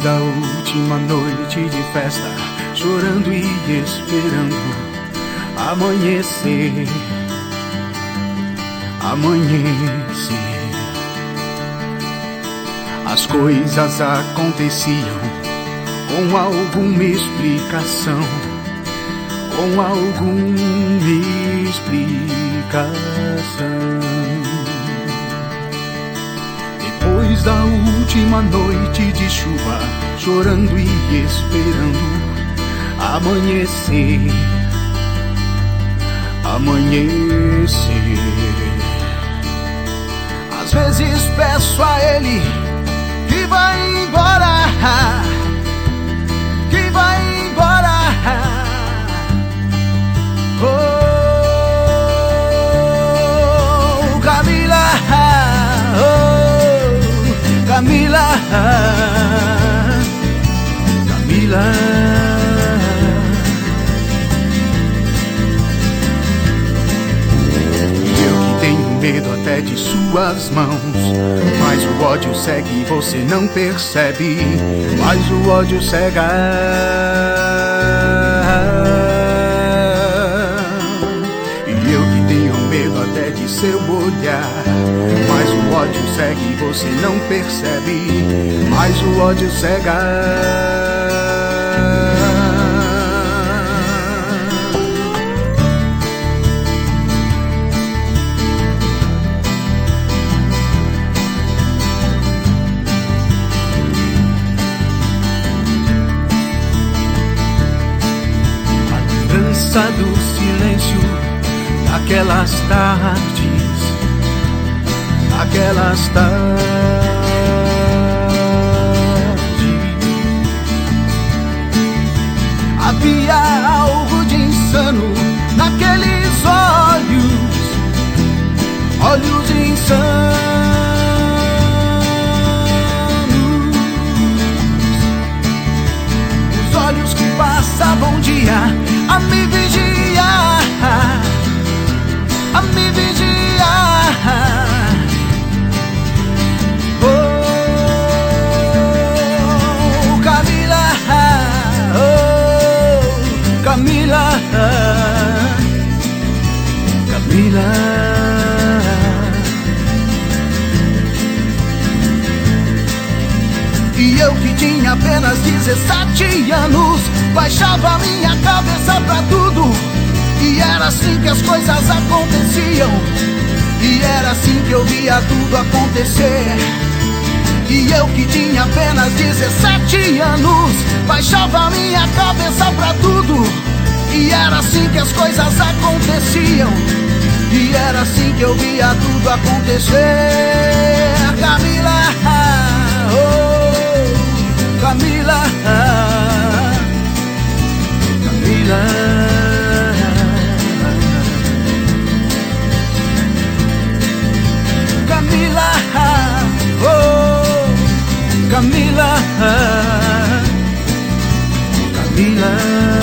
Depois da última noite de festa, chorando e esperando amanhecer, amanhecer. As coisas aconteciam com alguma explicação, com alguma explicação. Depois da última noite de chuva, chorando e esperando amanhecer, amanhecer. Às vezes peço a ele que vai embora, que vai embora. Oh, Camila, oh, Camila, Camila. Medo até de suas mãos, mas o ódio cega e você não percebe, mas o ódio cega. E eu que tenho medo até de seu olhar, mas o ódio cega e você não percebe, mas o ódio cega. Do silêncio daquelas tardes, daquelas tardes. Havia algo de insano naqueles olhos, olhos insanos, os olhos que passavam o dia a me vigiar, a me vigiar. Oh, Camila, oh, Camila, Camila. E eu que tinha apenas 17 anos, baixava minha cabeça pra tudo, e era assim que as coisas aconteciam, e era assim que eu via tudo acontecer. E eu que tinha apenas 17 anos, baixava minha cabeça pra tudo, e era assim que as coisas aconteciam, e era assim que eu via tudo acontecer. Camila, oh, Camila, Camila. Camila, oh, Camila, Camila.